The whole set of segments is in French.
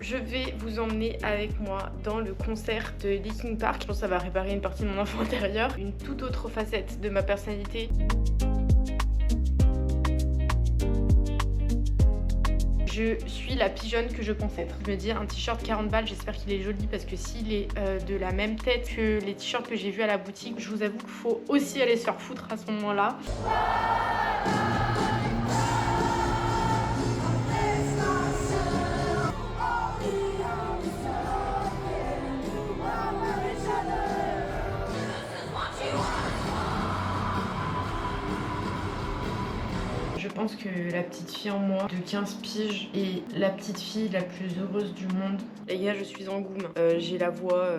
Je vais vous emmener avec moi dans le concert de Linkin Park. Je pense que ça va réparer une partie de mon enfant intérieur, une toute autre facette de ma personnalité. Je suis la pigeonne que je pense être. Je me dis un t-shirt 40 balles, j'espère qu'il est joli parce que s'il est de la même tête que les t-shirts que j'ai vus à la boutique, je vous avoue qu'il faut aussi aller se faire foutre à ce moment-là. Je pense que la petite fille en moi de 15 piges est la petite fille la plus heureuse du monde. Les gars, je suis en goum. J'ai la voix...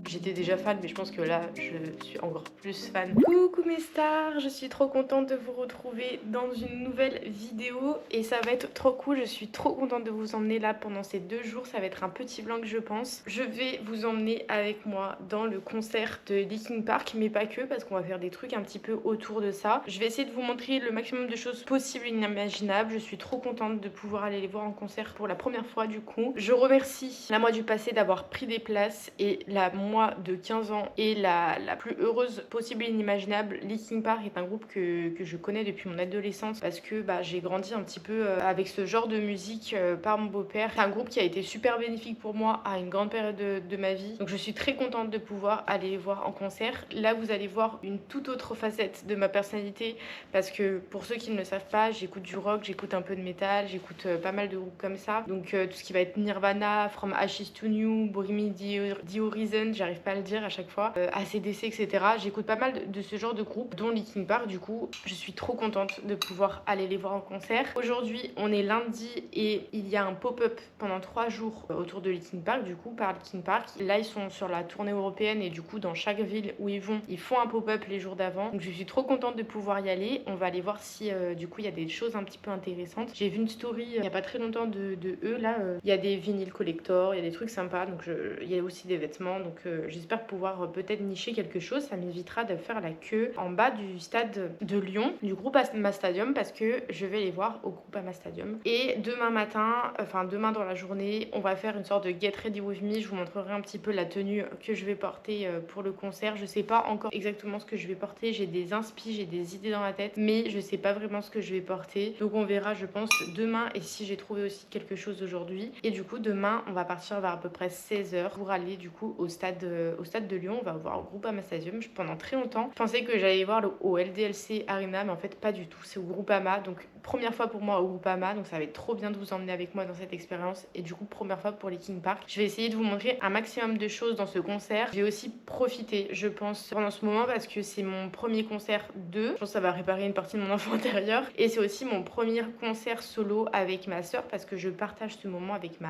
J'étais déjà fan, mais je pense que là, je suis encore plus fan. Coucou mes stars, je suis trop contente de vous retrouver dans une nouvelle vidéo et ça va être trop cool. Je suis trop contente de vous emmener là pendant ces 2 jours. Ça va être un petit vlog, je pense. Je vais vous emmener avec moi dans le concert de Linkin Park, mais pas que, parce qu'on va faire des trucs un petit peu autour de ça. Je vais essayer de vous montrer le maximum de choses possibles et inimaginables. Je suis trop contente de pouvoir aller les voir en concert pour la première fois du coup. Je remercie la moi du passé d'avoir pris des places et la moi de 15 ans et la plus heureuse possible et inimaginable. Linkin Park est un groupe que je connais depuis mon adolescence parce que j'ai grandi un petit peu avec ce genre de musique par mon beau-père. C'est un groupe qui a été super bénéfique pour moi à une grande période de ma vie. Donc je suis très contente de pouvoir aller les voir en concert. Là vous allez voir une toute autre facette de ma personnalité parce que pour ceux qui ne le savent pas, j'écoute du rock, j'écoute un peu de métal, j'écoute pas mal de groupes comme ça. Donc tout ce qui va être Nirvana, From Ashes to New, Bring Me the Horizon, j'arrive pas à le dire à chaque fois, AC/DC, etc. J'écoute pas mal de ce genre de groupe, dont Linkin Park. Du coup, je suis trop contente de pouvoir aller les voir en concert. Aujourd'hui, on est lundi et il y a un pop-up pendant 3 jours autour de Linkin Park, du coup, par Linkin Park. Là, ils sont sur la tournée européenne et du coup, dans chaque ville où ils vont, ils font un pop-up les jours d'avant. Donc, je suis trop contente de pouvoir y aller. On va aller voir si, du coup, il y a des choses un petit peu intéressantes. J'ai vu une story il y a pas très longtemps de eux, là. Il y a des vinyles collector, il y a des trucs sympas. Donc, il y a aussi des vêtements. Donc, j'espère pouvoir peut-être nicher quelque chose. Ça m'évitera de faire la queue en bas du stade de Lyon, du Groupama Stadium, parce que je vais les voir au Groupama Stadium. Et demain matin, enfin demain dans la journée, on va faire une sorte de Get Ready With Me. Je vous montrerai un petit peu la tenue que je vais porter pour le concert. Je sais pas encore exactement ce que je vais porter. J'ai des inspi, j'ai des idées dans la tête, mais je sais pas vraiment ce que je vais porter. Donc on verra, je pense, demain, et si j'ai trouvé aussi quelque chose aujourd'hui. Et du coup, demain, on va partir vers à peu près 16h pour aller du coup au stade de Lyon. On va voir au Groupama Stadium. Pendant très longtemps, je pensais que j'allais voir au LDLC Arena, mais en fait pas du tout. C'est au Groupama, donc première fois pour moi au Groupama, donc ça va être trop bien de vous emmener avec moi dans cette expérience. Et du coup, première fois pour Linkin Park. Je vais essayer de vous montrer un maximum de choses dans ce concert. Je vais aussi profiter, je pense, pendant ce moment parce que c'est mon premier concert 2. Je pense que ça va réparer une partie de mon enfant intérieur. Et c'est aussi mon premier concert solo avec ma soeur parce que je partage ce moment avec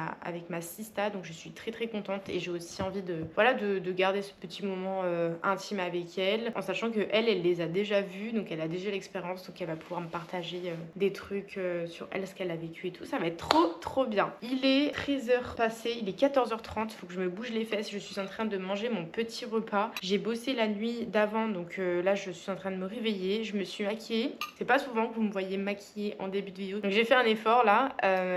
ma sista. Donc je suis très très contente et j'ai aussi envie de garder ce petit moment intime avec elle, en sachant que elle les a déjà vus, donc elle a déjà l'expérience, donc elle va pouvoir me partager des trucs sur elle, ce qu'elle a vécu et tout. Ça va être trop bien. Il est 13h passé, il est 14h30, faut que je me bouge les fesses. Je suis en train de manger mon petit repas. J'ai bossé la nuit d'avant, donc là je suis en train de me réveiller. Je me suis maquillée. C'est pas souvent que vous me voyez maquillée en début de vidéo, donc j'ai fait un effort là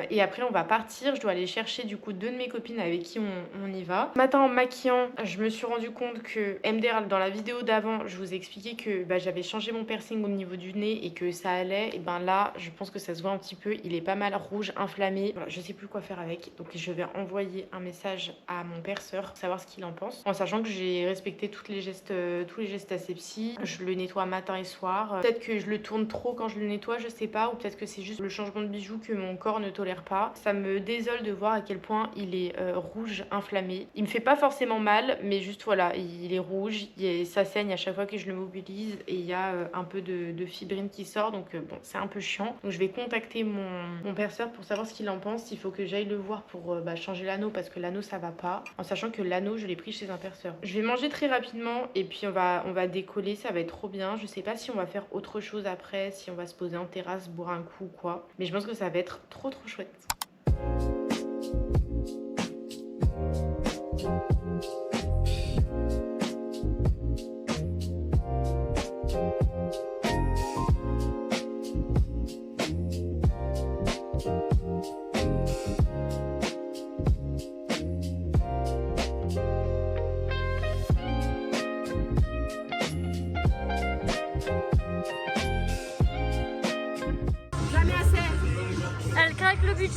et après on va partir. Je dois aller chercher du coup 2 de mes copines avec qui on y va. Ce matin en maquillant, je me suis rendu compte que MDR, dans la vidéo d'avant, je vous ai expliqué que j'avais changé mon piercing au niveau du nez et que ça allait. Et là, je pense que ça se voit un petit peu. Il est pas mal rouge, inflammé. Voilà, je sais plus quoi faire avec. Donc je vais envoyer un message à mon perceur pour savoir ce qu'il en pense. En sachant que j'ai respecté tous les gestes asepsie. Je le nettoie matin et soir. Peut-être que je le tourne trop quand je le nettoie, je sais pas. Ou peut-être que c'est juste le changement de bijoux que mon corps ne tolère pas. Ça me désole de voir à quel point il est rouge, inflammé. Il me fait pas forcément mal, mais juste voilà, il est rouge, ça saigne à chaque fois que je le mobilise et il y a un peu de fibrine qui sort, donc bon, c'est un peu chiant. Donc je vais contacter mon perceur pour savoir ce qu'il en pense. Il faut que j'aille le voir pour changer l'anneau parce que l'anneau ça va pas, en sachant que l'anneau je l'ai pris chez un perceur. Je vais manger très rapidement et puis on va décoller, ça va être trop bien. Je sais pas si on va faire autre chose après, si on va se poser en terrasse, boire un coup ou quoi, mais je pense que ça va être trop chouette.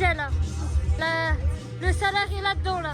budget là. Le salaire est là-dedans là.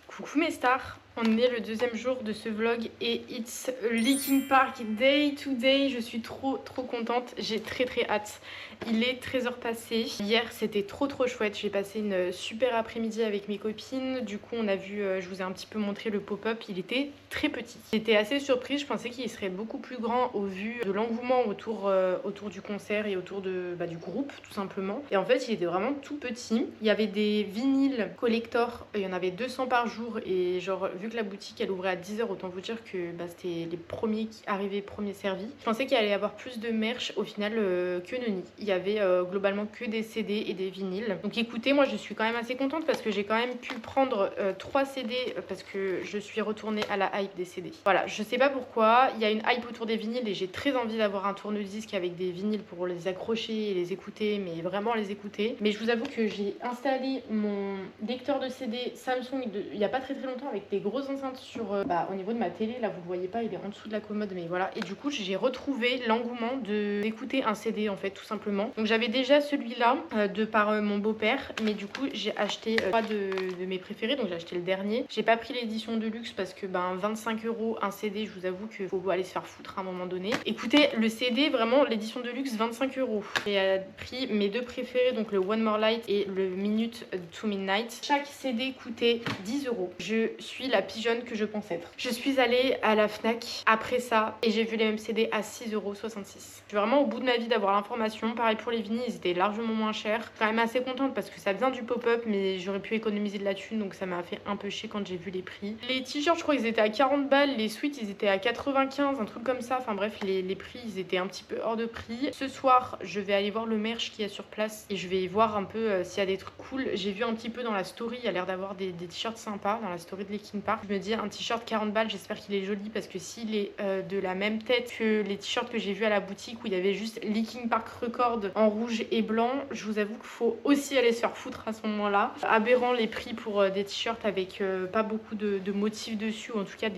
Coucou mes stars, on est le deuxième jour de ce vlog et it's Linkin Park day to day. Je suis trop contente, j'ai très hâte. Il est 13h passé. Hier c'était trop chouette, j'ai passé une super après-midi avec mes copines. Du coup on a vu, je vous ai un petit peu montré le pop-up, il était très petit. J'étais assez surprise, je pensais qu'il serait beaucoup plus grand au vu de l'engouement autour du concert et autour du groupe tout simplement. Et en fait il était vraiment tout petit. Il y avait des vinyles collector, il y en avait 200 par jour et genre vu que la boutique elle ouvrait à 10h, autant vous dire que c'était les premiers qui arrivaient, premiers servis. Je pensais qu'il allait y avoir plus de merch, au final que nenni. Il y avait globalement que des CD et des vinyles. Donc écoutez, moi je suis quand même assez contente parce que j'ai quand même pu prendre 3 CD parce que je suis retournée à la hype des CD. Voilà, je sais pas pourquoi, il y a une hype autour des vinyles et j'ai très envie d'avoir un tourne-disque avec des vinyles pour les accrocher et les écouter, mais vraiment les écouter. Mais je vous avoue que j'ai installé mon lecteur de CD Samsung il y a pas très longtemps avec des grosses enceintes sur au niveau de ma télé. Là vous le voyez pas, il est en dessous de la commode, mais voilà. Et du coup j'ai retrouvé l'engouement d'écouter un CD en fait, tout simplement. Donc j'avais déjà celui-là de par mon beau-père, mais du coup j'ai acheté 3 de mes préférés. Donc j'ai acheté le dernier. J'ai pas pris l'édition de luxe parce que 25 € un CD, je vous avoue qu'il faut aller se faire foutre à un moment donné. Écoutez, le CD, vraiment l'édition de luxe 25 €. J'ai pris mes 2 préférés, donc le One More Light et le Minute to Midnight. Chaque CD coûtait 10 €. Je suis la pigeonne que je pense être. Je suis allée à la Fnac après ça et j'ai vu les mêmes CD à 6,66 €. Je suis vraiment au bout de ma vie d'avoir l'information. Pareil pour les vinyles, ils étaient largement moins chers. Quand même assez contente parce que ça vient du pop-up, mais j'aurais pu économiser de la thune, donc ça m'a fait un peu chier quand j'ai vu les prix. Les t-shirts, je crois qu'ils étaient à 40 balles, les sweats ils étaient à 95, un truc comme ça. Enfin bref, les prix ils étaient un petit peu hors de prix. Ce soir, je vais aller voir le merch qu'il y a sur place et je vais voir un peu s'il y a des trucs cool. J'ai vu un petit peu dans la story, il y a l'air d'avoir des t-shirts sympas dans la story de Linkin Park. Je me dis un t-shirt 40 balles, j'espère qu'il est joli parce que s'il est de la même tête que les t-shirts que j'ai vus à la boutique où il y avait juste Linkin Park Record en rouge et blanc, je vous avoue qu'il faut aussi aller se faire foutre à ce moment-là. Aberrant les prix pour des t-shirts avec pas beaucoup de motifs dessus, ou en tout cas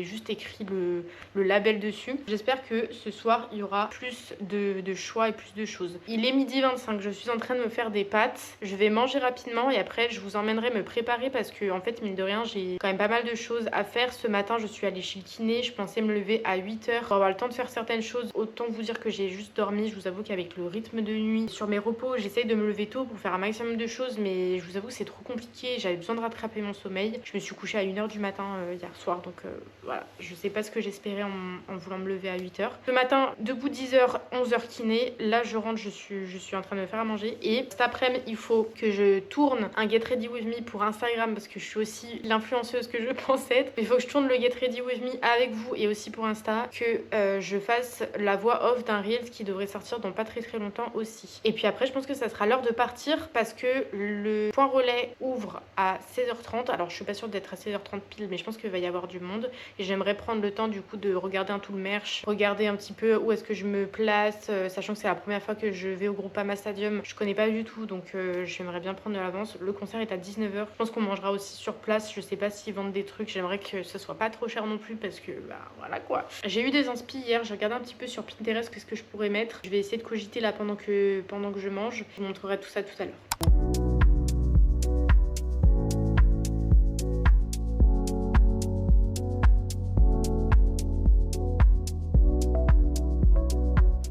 juste écrit le label dessus. J'espère que ce soir il y aura plus de choix et plus de choses. Il est 12h25, je suis en train de me faire des pâtes. Je vais manger rapidement et après je vous emmènerai me préparer parce que en fait mine de rien j'ai quand même pas mal de choses à faire. Ce matin je suis allée chez le kiné, je pensais me lever à 8h pour avoir le temps de faire certaines choses. Autant vous dire que j'ai juste dormi. Je vous avoue qu'avec le rythme de nuit sur mes repos, j'essaye de me lever tôt pour faire un maximum de choses, mais je vous avoue que c'est trop compliqué. J'avais besoin de rattraper mon sommeil. Je me suis couchée à 1h du matin hier soir, donc voilà, je sais pas ce que j'espérais en voulant me lever à 8h. Ce matin, debout 10h, 11h kiné. Là je rentre, je suis en train de me faire à manger et cet après-midi il faut que je tourne un Get Ready With Me pour Instagram parce que je suis aussi l'influenceuse que je pense être. Il faut que je tourne le Get Ready With Me avec vous et aussi pour Insta, que je fasse la voix off d'un Reels qui devrait sortir dans pas très longtemps aussi. Et puis après je pense que ça sera l'heure de partir parce que le point relais ouvre à 16h30. Alors je suis pas sûre d'être à 16h30 pile, mais je pense qu'il va y avoir du monde et j'aimerais prendre le temps du coup de regarder un tout le merch, regarder un petit peu où est-ce que je me place, sachant que c'est la première fois que je vais au Groupama Stadium. Je connais pas du tout, donc j'aimerais bien prendre de l'avance. Le concert est à 19h. Je pense qu'on mangera aussi sur place. Je sais pas s'ils vendent des trucs. J'aimerais que ce soit pas trop cher non plus parce que voilà quoi. J'ai eu des inspi hier. J'ai regardé un petit peu sur Pinterest qu'est-ce que je pourrais mettre. Je vais essayer de cogiter là pendant que je mange. Je vous montrerai tout ça tout à l'heure.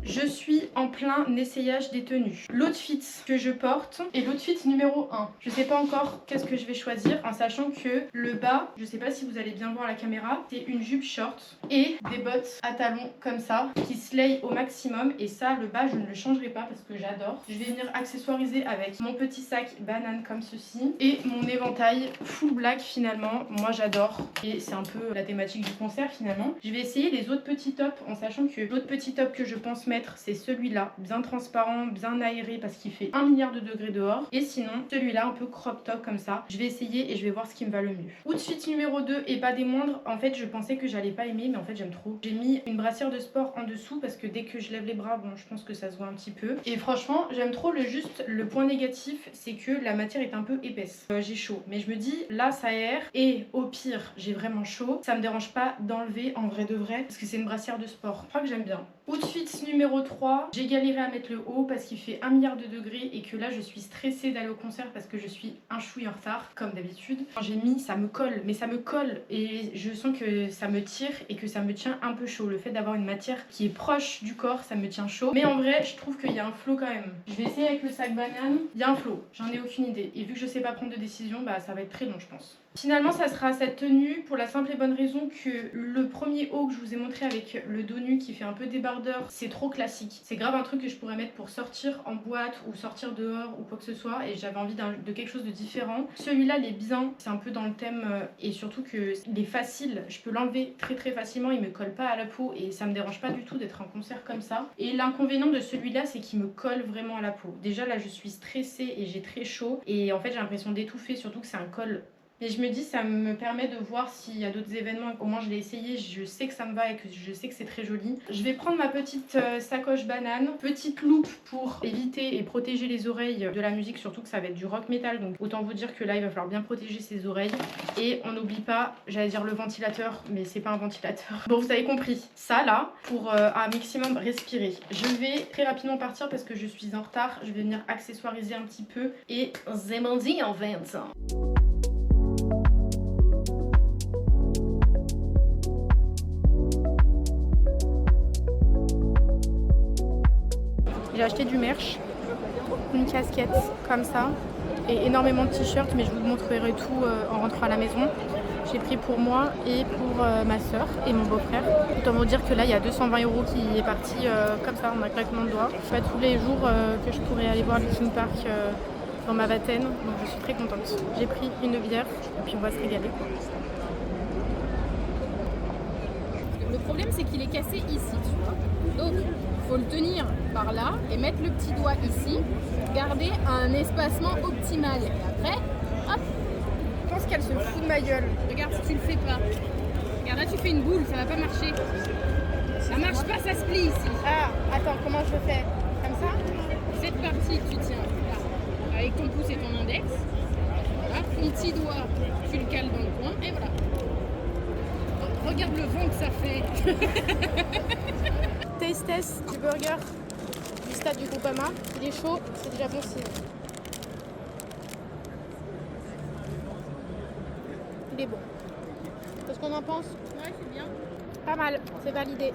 Je suis en plein essayage des tenues. L'outfit que je porte est l'outfit numéro 1. Je sais pas encore qu'est-ce que je vais choisir en sachant que le bas, je sais pas si vous allez bien voir à la caméra, c'est une jupe short et des bottes à talons comme ça qui slay au maximum. Et ça, le bas, je ne le changerai pas parce que j'adore. Je vais venir accessoiriser avec mon petit sac banane comme ceci et mon éventail full black finalement. Moi j'adore et c'est un peu la thématique du concert finalement. Je vais essayer les autres petits tops en sachant que l'autre petit top que je pense mettre c'est celui-là bien transparent, bien aéré parce qu'il fait 1 milliard de degrés dehors. Et sinon, celui-là un peu crop top comme ça. Je vais essayer et je vais voir ce qui me va le mieux. Outfit numéro 2 et pas des moindres. En fait, je pensais que j'allais pas aimer, mais en fait, j'aime trop. J'ai mis une brassière de sport en dessous parce que dès que je lève les bras, bon, je pense que ça se voit un petit peu. Et franchement, j'aime trop. Le point négatif, c'est que la matière est un peu épaisse. J'ai chaud, mais je me dis là, ça aère et au pire, j'ai vraiment chaud. Ça me dérange pas d'enlever en vrai de vrai parce que c'est une brassière de sport. Je crois que j'aime bien. Outfit numéro 3, j'ai galéré à mettre le haut parce qu'il fait 1 milliard de degrés et que là je suis stressée d'aller au concert parce que je suis un chouï en retard comme d'habitude. Quand j'ai mis, ça me colle, mais ça me colle et je sens que ça me tire et que ça me tient un peu chaud. Le fait d'avoir une matière qui est proche du corps, ça me tient chaud. Mais en vrai, je trouve qu'il y a un flow quand même. Je vais essayer avec le sac banane. Il y a un flow, j'en ai aucune idée. Et vu que je sais pas prendre de décision, bah ça va être très long je pense. Finalement, ça sera cette tenue pour la simple et bonne raison que le premier haut que je vous ai montré avec le dos nu qui fait un peu débardeur, c'est trop classique. C'est grave un truc que je pourrais mettre pour sortir en boîte ou sortir dehors ou quoi que ce soit et j'avais envie de quelque chose de différent. Celui-là, il est bien, c'est un peu dans le thème et surtout que il est facile. Je peux l'enlever très très facilement, il me colle pas à la peau et ça me dérange pas du tout d'être en concert comme ça. Et l'inconvénient de celui-là, c'est qu'il me colle vraiment à la peau. Déjà là, je suis stressée et j'ai très chaud et en fait, j'ai l'impression d'étouffer, surtout que c'est un col. Et je me dis, ça me permet de voir s'il y a d'autres événements. Au moins, je l'ai essayé, je sais que ça me va et que je sais que c'est très joli. Je vais prendre ma petite sacoche banane, petite loupe pour éviter et protéger les oreilles de la musique, surtout que ça va être du rock metal. Donc autant vous dire que là, il va falloir bien protéger ses oreilles. Et on n'oublie pas, j'allais dire le ventilateur, mais c'est pas un ventilateur. Bon, vous avez compris. Ça là, pour un maximum respirer. Je vais très rapidement partir parce que je suis en retard. Je vais venir accessoiriser un petit peu. Et Zemondi en 20 ans. J'ai acheté du merch, une casquette comme ça et énormément de t-shirts, mais je vous montrerai tout en rentrant à la maison. J'ai pris pour moi et pour ma soeur et mon beau-frère. Autant vous dire que là il y a 220 € qui est parti comme ça en un claquement de doigts. C'est pas tous les jours que je pourrais aller voir Linkin Park dans ma vingtaine, donc je suis très contente. J'ai pris une bière et puis on va se régaler. Le problème c'est qu'il est cassé ici, tu vois. Donc faut le tenir par là et mettre le petit doigt ici, garder un espacement optimal. Et après, hop. Je pense qu'elle se fout de ma gueule. Regarde si tu le fais pas. Regarde là tu fais une boule, ça va pas marcher. Ça marche pas, ça se plie ici. Ah, attends, comment je fais? Comme ça? Cette partie tu tiens là, avec ton pouce et ton index. Voilà. Ton petit doigt, tu le cales dans le coin et voilà. Regarde le vent que ça fait. Taste test du burger du stade du Groupama. Il est chaud, c'est déjà bon signe. Il est bon. Qu'est-ce qu'on en pense? Ouais, c'est bien. Pas mal, c'est validé.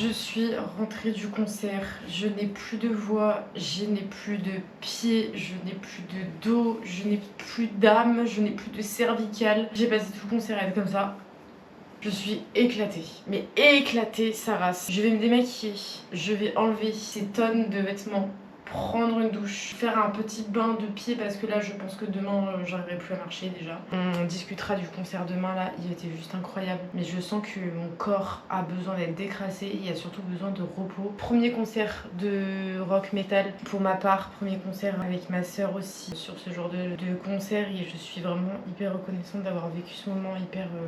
Je suis rentrée du concert, je n'ai plus de voix, je n'ai plus de pieds, je n'ai plus de dos, je n'ai plus d'âme, je n'ai plus de cervicale. J'ai passé tout le concert à être comme ça. Je suis éclatée, mais éclatée sa race. Je vais me démaquiller, je vais enlever ces tonnes de vêtements, prendre une douche, faire un petit bain de pied parce que là je pense que demain j'arriverai plus à marcher déjà. On discutera du concert demain là, il était juste incroyable. Mais je sens que mon corps a besoin d'être décrassé, il y a surtout besoin de repos. Premier concert de rock metal pour ma part, premier concert avec ma soeur aussi sur ce genre de concert et je suis vraiment hyper reconnaissante d'avoir vécu ce moment,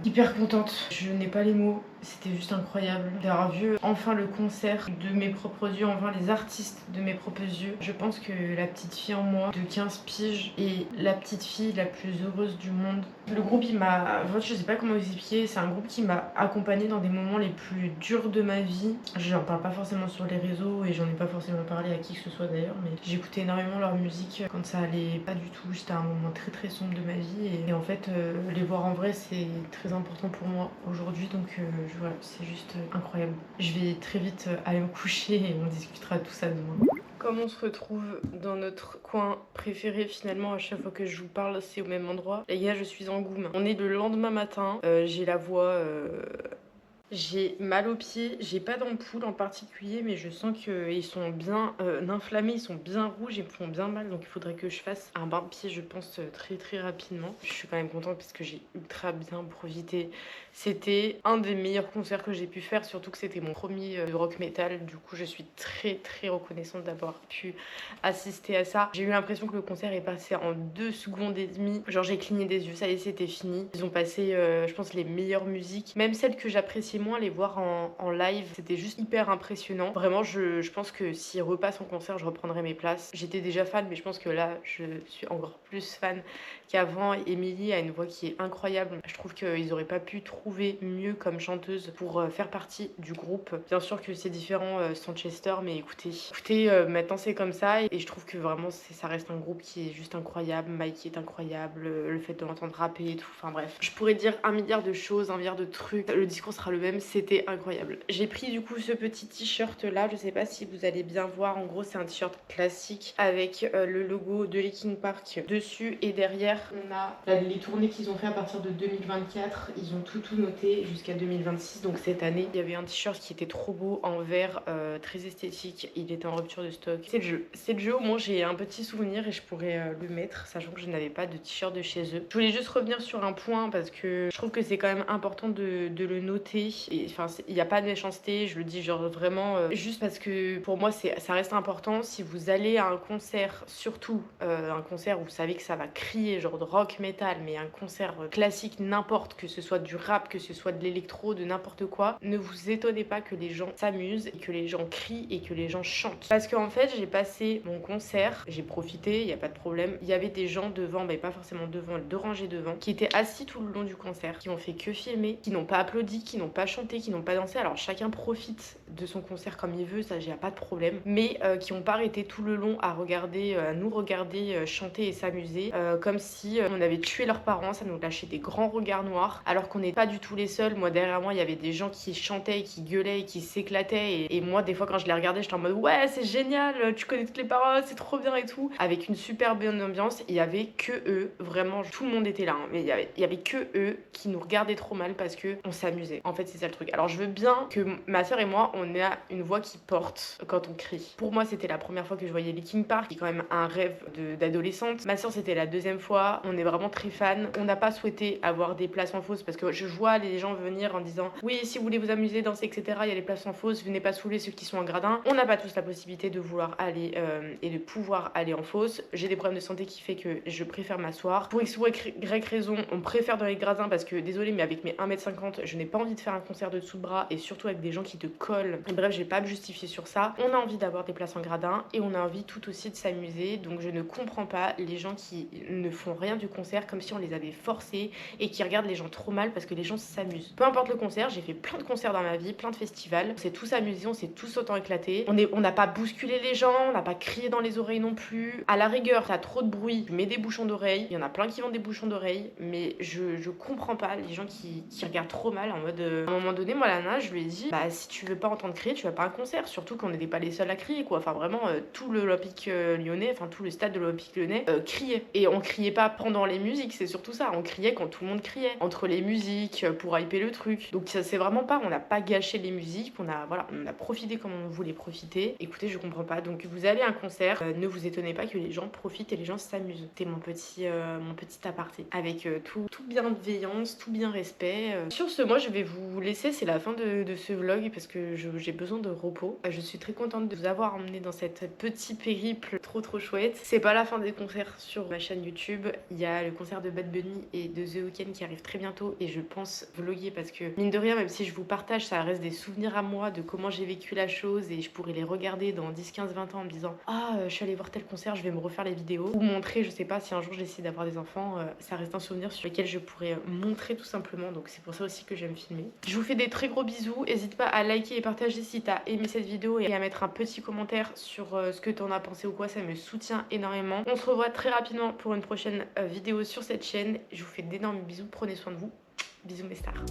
hyper contente. Je n'ai pas les mots, c'était juste incroyable d'avoir vu enfin le concert de mes propres yeux, enfin les artistes de mes propres yeux. Je pense que la petite fille en moi de 15 piges est la petite fille la plus heureuse du monde. Le groupe il m'a... En fait, je sais pas comment vous expliquer, c'est un groupe qui m'a accompagnée dans des moments les plus durs de ma vie. J'en parle pas forcément sur les réseaux et j'en ai pas forcément parlé à qui que ce soit d'ailleurs, mais j'écoutais énormément leur musique quand ça allait pas du tout. J'étais à un moment très très sombre de ma vie et en fait les voir en vrai c'est très important pour moi aujourd'hui, donc voilà, c'est juste incroyable. Je vais très vite aller me coucher et on discutera de tout ça demain. Comme on se retrouve dans notre coin préféré finalement à chaque fois que je vous parle, c'est au même endroit. Les gars, je suis en Goum. On est le lendemain matin, j'ai la voix... J'ai mal aux pieds, j'ai pas d'ampoule en particulier, mais je sens qu'ils sont bien inflammés, ils sont bien rouges et me font bien mal, donc il faudrait que je fasse un bain de pied, je pense, très très rapidement. Je suis quand même contente parce que j'ai ultra bien profité. C'était un des meilleurs concerts que j'ai pu faire, surtout que c'était mon premier de rock metal, du coup je suis très très reconnaissante d'avoir pu assister à ça. J'ai eu l'impression que le concert est passé en 2 secondes et demie, genre j'ai cligné des yeux, ça y est c'était fini. Ils ont passé, je pense, les meilleures musiques, même celles que j'appréciais moins, les voir en live, c'était juste hyper impressionnant. Vraiment, je pense que s'ils repassent en concert, je reprendrai mes places. J'étais déjà fan, mais je pense que là, je suis encore plus fan qu'avant. Emily a une voix qui est incroyable. Je trouve qu'ils auraient pas pu trouver mieux comme chanteuse pour faire partie du groupe. Bien sûr que c'est différent sans Chester, mais écoutez, maintenant c'est comme ça et je trouve que vraiment ça reste un groupe qui est juste incroyable. Mikey est incroyable, le fait de l'entendre rapper et tout, enfin bref. Je pourrais dire un milliard de choses, un milliard de trucs, le discours sera le même, c'était incroyable. J'ai pris du coup ce petit t-shirt là, je sais pas si vous allez bien voir, en gros c'est un t-shirt classique avec le logo de Linkin Park dessus et derrière on a les tournées qu'ils ont fait à partir de 2024, ils ont tout noté jusqu'à 2026, donc cette année. Il y avait un t-shirt qui était trop beau en vert, très esthétique, il était en rupture de stock. C'est le jeu, au moins j'ai un petit souvenir et je pourrais le mettre, sachant que je n'avais pas de t-shirt de chez eux. Je voulais juste revenir sur un point parce que je trouve que c'est quand même important de le noter. Et enfin, il n'y a pas de méchanceté, je le dis genre vraiment juste parce que pour moi ça reste important. Si vous allez à un concert, surtout un concert où vous savez que ça va crier genre de rock metal, mais un concert classique n'importe, que ce soit du rap, que ce soit de l'électro, de n'importe quoi, ne vous étonnez pas que les gens s'amusent et que les gens crient et que les gens chantent. Parce qu'en fait j'ai passé mon concert, j'ai profité, il n'y a pas de problème. Il y avait des gens devant, mais pas forcément devant, 2 rangées devant, qui étaient assis tout le long du concert, qui ont fait que filmer, qui n'ont pas applaudi, qui n'ont pas chanté, qui n'ont pas dansé. Alors chacun profite de son concert comme il veut, ça j'ai pas de problème, mais qui n'ont pas arrêté tout le long à regarder, à nous regarder chanter et s'amuser, comme si on avait tué leurs parents. Ça nous lâchait des grands regards noirs, alors qu'on n'est pas du tout les seuls. Moi derrière moi il y avait des gens qui chantaient, qui gueulaient, et qui s'éclataient et moi des fois quand je les regardais j'étais en mode ouais c'est génial, tu connais toutes les paroles, c'est trop bien et tout, avec une super bonne ambiance. Il y avait que eux, vraiment tout le monde était là, hein, mais il y avait que eux qui nous regardaient trop mal parce que on s'amusait. En fait c'est ça le truc. Alors je veux bien que ma soeur et moi on a une voix qui porte quand on crie. Pour moi c'était la première fois que je voyais Linkin Park, qui est quand même un rêve d'adolescente. Ma soeur c'était la 2e fois, on est vraiment très fan. On n'a pas souhaité avoir des places en fausse parce que je vois les gens venir en disant oui si vous voulez vous amuser, danser etc, il y a les places en fausse, venez pas saouler ceux qui sont en gradin. On n'a pas tous la possibilité de vouloir aller et de pouvoir aller en fausse. J'ai des problèmes de santé qui fait que je préfère m'asseoir. Pour X ou Y raison, on préfère dans les gradins parce que désolé mais avec mes 1m50 je n'ai pas envie de faire un concert de dessous de bras et surtout avec des gens qui te collent. Et bref, je vais pas me justifier sur ça. On a envie d'avoir des places en gradin et on a envie tout aussi de s'amuser, donc je ne comprends pas les gens qui ne font rien du concert comme si on les avait forcés et qui regardent les gens trop mal parce que les gens s'amusent. Peu importe le concert, j'ai fait plein de concerts dans ma vie, plein de festivals, on s'est tous amusés, on s'est tous autant éclatés, on n'a pas bousculé les gens, on n'a pas crié dans les oreilles non plus. À la rigueur, t'as trop de bruit, tu mets des bouchons d'oreilles, il y en a plein qui vendent des bouchons d'oreilles, mais je comprends pas les gens qui regardent trop mal en mode un moment donné, moi, Lana, je lui ai dit, bah, si tu veux pas entendre crier, tu vas pas à un concert. Surtout qu'on n'était pas les seuls à crier, quoi. Enfin, vraiment, tout l'Olympique lyonnais, enfin, tout le stade de l'Olympique lyonnais criait. Et on criait pas pendant les musiques, c'est surtout ça. On criait quand tout le monde criait. Entre les musiques, pour hyper le truc. Donc, ça, c'est vraiment pas, on n'a pas gâché les musiques, on a profité comme on voulait profiter. Écoutez, je comprends pas. Donc, vous allez à un concert, ne vous étonnez pas que les gens profitent et les gens s'amusent. C'était mon petit aparté. Avec tout bienveillance, tout bien respect. Sur ce, moi, je vais vous laisser. C'est la fin de ce vlog parce que j'ai besoin de repos. Je suis très contente de vous avoir emmené dans cette petit périple trop chouette. C'est pas la fin des concerts sur ma chaîne YouTube. Il y a le concert de Bad Bunny et de The Weeknd qui arrive très bientôt et je pense vlogger parce que mine de rien, même si je vous partage, ça reste des souvenirs à moi de comment j'ai vécu la chose et je pourrais les regarder dans 10, 15, 20 ans en me disant ah, je suis allée voir tel concert, je vais me refaire les vidéos ou montrer, je sais pas, si un jour j'essaie d'avoir des enfants, ça reste un souvenir sur lequel je pourrais montrer tout simplement. Donc c'est pour ça aussi que j'aime filmer. Je vous fais des très gros bisous. N'hésite pas à liker et partager si t'as aimé cette vidéo et à mettre un petit commentaire sur ce que t'en as pensé ou quoi, ça me soutient énormément. On se revoit très rapidement pour une prochaine vidéo sur cette chaîne. Je vous fais d'énormes bisous, prenez soin de vous. Bisous mes stars.